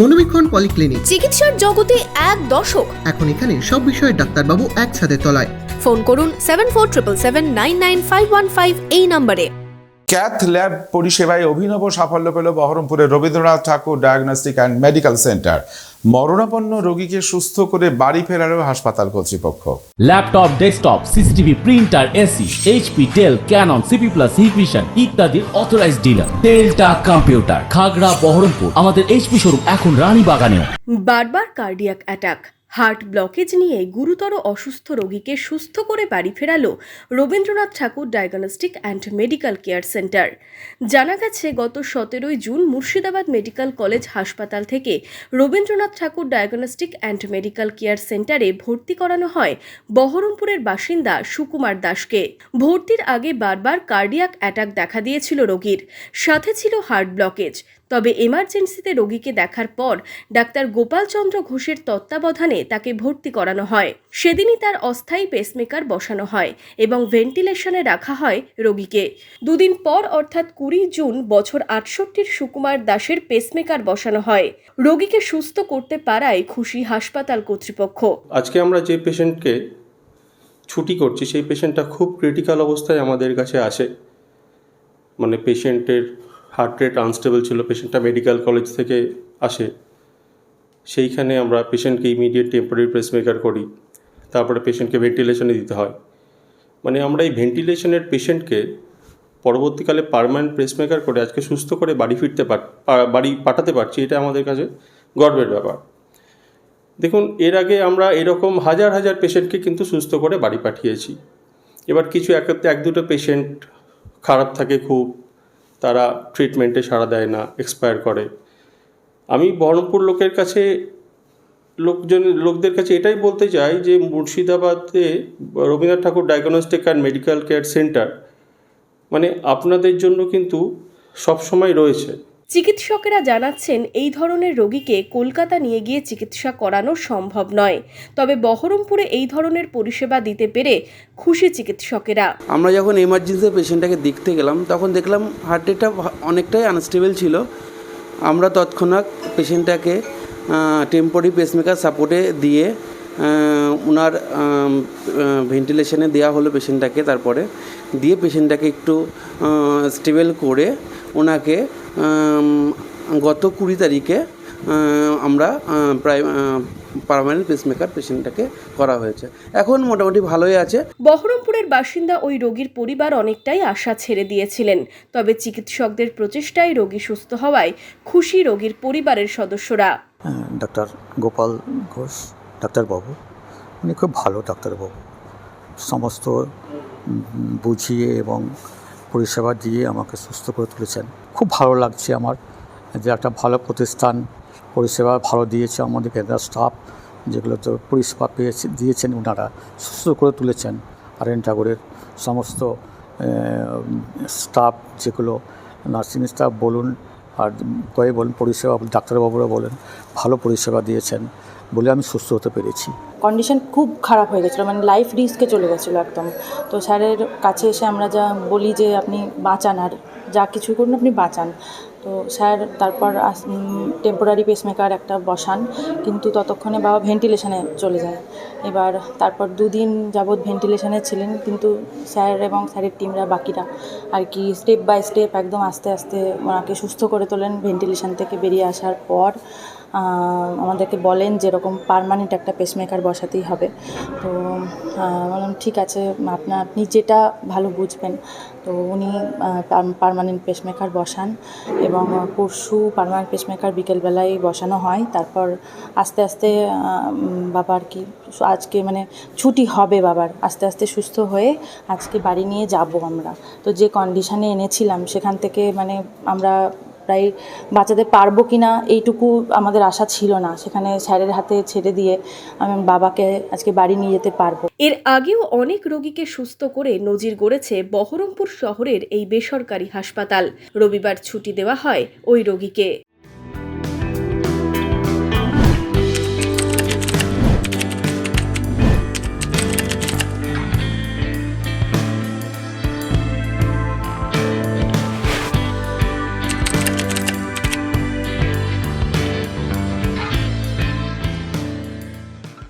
মনোবীক্ষণ polyclinic, চিকিৎসার জগতে এক দশক। এখন এখানে সব বিষয়ে ডাক্তারবাবু একসাথে তলায়। ফোন করুন 7477799515 এই নম্বরে। ক্যাথ ল্যাব পরিষেবায় অভিনব সাফল্য পেল বহরমপুরের Rabindranath Thakur diagnostic and medical centre. মরণাপন্ন রোগীকে সুস্থ করে বাড়ি ফেরালো হাসপাতাল কর্তৃপক্ষ। Laptop, desktop, CCTV, printer, AC, HP, Dell, Canon, CP Plus, Hikvision ইত্যাদির অথরাইজড ডিলার টেলটা কম্পিউটার, খাগড়া, বহরমপুর। আমাদের এইচপি শোরুম এখন রানীবাগানেও। বারবার কার্ডিয়াক অ্যাটাক, হার্ট ব্লকেজ নিয়ে গুরুতর অসুস্থ রোগীকে সুস্থ করে বাড়ি ফেরালো Rabindranath Thakur diagnostic and medical care centre. জানা গেছে গত 17 জুন মুর্শিদাবাদ মেডিকেল কলেজ হাসপাতাল থেকে Rabindranath Thakur diagnostic and medical care সেন্টারে ভর্তি করানো হয় বহরমপুরের বাসিন্দা সুকুমার দাসকে। ভর্তির আগে বারবার কার্ডিয়াক অ্যাটাক দেখা দিয়েছিল রোগীর, সাথে ছিল হার্ট ব্লকেজ। তবে এমার্জেন্সিতে রোগীকে দেখার পর ডাক্তার গোপাল চন্দ্র ঘোষের তত্ত্বাবধানে তাকে ভর্তি করানো হয়। সেদিনই তার অস্থায়ী পেসমেকার বসানো হয় এবং ভেন্টিলেশনে রাখা হয় রোগীকে। দুদিন পর অর্থাৎ 20 জুন বছর 68 সুকুমার দাসের পেসমেকার বসানো হয়। রোগীকে সুস্থ করতে পারায় খুশি হাসপাতাল কর্তৃপক্ষ। আজকে আমরা যে পেশেন্টকে ছুটি করছি সেই পেশেন্টটা খুব ক্রিটিক্যাল অবস্থায় আমাদের কাছে আসে। মানে পেশেন্টের হার্ট রেট আনস্টেবল ছিল, পেশেন্টটা মেডিকেল কলেজ থেকে আসে। সেইখানে আমরা পেশেন্টকে ইমিডিয়েট টেম্পোরারি পেসমেকার করি, তারপরে পেশেন্টকে ভেন্টিলেশনে দিতে হয়। মানে আমরা এই ভেন্টিলেশনের পেশেন্টকে পরবর্তীকালে পার্মানেন্ট পেসমেকার করে আজকে সুস্থ করে বাড়ি পাঠাতে পারছি, এটা আমাদের কাছে গর্বের ব্যাপার। দেখুন, এর আগে আমরা এরকম হাজার হাজার পেশেন্টকে কিন্তু সুস্থ করে বাড়ি পাঠিয়েছি। এবার কিছু এক দুটো পেশেন্ট খারাপ থাকে খুব, তারা ট্রিটমেন্টে সাড়া দেয় না, এক্সপায়ার করে। আমি বহরমপুর লোকদের কাছে এটাই বলতে চাই যে মুর্শিদাবাদে Rabindranath Thakur diagnostic and medical care centre মানে আপনাদের জন্য কিন্তু সবসময় রয়েছে। চিকিৎসকেরা জানাচ্ছেন এই ধরনের রোগীকে কলকাতা নিয়ে গিয়ে চিকিৎসা করানো সম্ভব নয়। তবে বহরমপুরে এই ধরনের পরিষেবা দিতে পেরে খুশি চিকিৎসকেরা। আমরা যখন এমার্জেন্সি পেশেন্টটাকে দেখতে গেলাম তখন দেখলাম হার্ট রেটটা অনেকটাই আনস্টেবল ছিল। আমরা তৎক্ষণাৎ পেশেন্টটাকে টেম্পোরারি পেসমেকার সাপোর্টে দিয়ে ওনার ভেন্টিলেশনে দেওয়া হলো পেশেন্টটাকে। তারপরে দিয়ে পেশেন্টটাকে একটু স্টেবল করে ওনাকে গত 20 তারিখে আমরা প্রায় পার্মানেন্ট পেসমেকার পেশেন্টটাকে করা হয়েছে। এখন মোটামুটি ভালোই আছে। বহরমপুরের বাসিন্দা ওই রোগীর পরিবার অনেকটাই আশা ছেড়ে দিয়েছিলেন। তবে চিকিৎসকদের প্রচেষ্টায় রোগী সুস্থ হওয়ায় খুশি রোগীর পরিবারের সদস্যরা। ডাক্তার গোপাল ঘোষ ডাক্তারবাবু, উনি খুব ভালো ডাক্তারবাবু, সমস্ত বুঝিয়ে এবং পরিষেবা দিয়ে আমাকে সুস্থ করে তুলেছেন। খুব ভালো লাগছে আমার যে একটা ভালো প্রতিষ্ঠান পরিষেবা ভালো দিয়েছে আমাদেরকে। স্টাফ যেগুলো তো পরিষেবা দিয়েছেন ওনারা সুস্থ করে তুলেছেন। আর এন ঠাকুরের সমস্ত স্টাফ যেগুলো নার্সিং স্টাফ বলুন আর বলুন পরিষেবা ডাক্তারবাবুরা বলেন ভালো পরিষেবা দিয়েছেন বলে আমি সুস্থ হতে পেরেছি। কন্ডিশন খুব খারাপ হয়ে গেছিলো, মানে লাইফ রিস্কে চলে গেছিলো একদম। তো স্যারের কাছে এসে আমরা যা বলি যে আপনি বাঁচান, আর যা কিছু করুন আপনি বাঁচান। তো স্যার তারপর টেম্পোরারি পেসমেকার একটা বসান, কিন্তু ততক্ষণে বাবা ভেন্টিলেশনে চলে যায়। এবার তারপর 2 দিন যাবৎ ভেন্টিলেশনে ছিলেন, কিন্তু স্যার এবং স্যারের টিমরা বাকিরা আর কি স্টেপ বাই স্টেপ একদম আস্তে আস্তে ওনাকে সুস্থ করে তোলেন। ভেন্টিলেশন থেকে বেরিয়ে আসার পর আমাদেরকে বলেন যেরকম পার্মানেন্ট একটা পেসমেকার বসাতেই হবে। তো বললাম ঠিক আছে, আপনি যেটা ভালো বুঝবেন। তো উনি পার্মানেন্ট পেসমেকার বসান এবং পরশু পার্মানেন্ট পেসমেকার বিকেলবেলায় বসানো হয়। তারপর আস্তে আস্তে বাবার কি আজকে মানে ছুটি হবে, বাবার আস্তে আস্তে সুস্থ হয়ে আজকে বাড়ি নিয়ে যাব আমরা। তো যে কন্ডিশনে এনেছিলাম সেখান থেকে মানে আমরা প্রায় বাঁচাতে পারবো কি না এইটুকু আমাদের আশা ছিল না। সেখানে স্যারের হাতে ছেড়ে দিয়ে আমি বাবাকে আজকে বাড়ি নিয়ে যেতে পারবো। এর আগেও অনেক রোগীকে সুস্থ করে নজির গড়েছে বহরমপুর শহরের এই বেসরকারি হাসপাতাল। রবিবার ছুটি দেওয়া হয় ওই রোগীকে।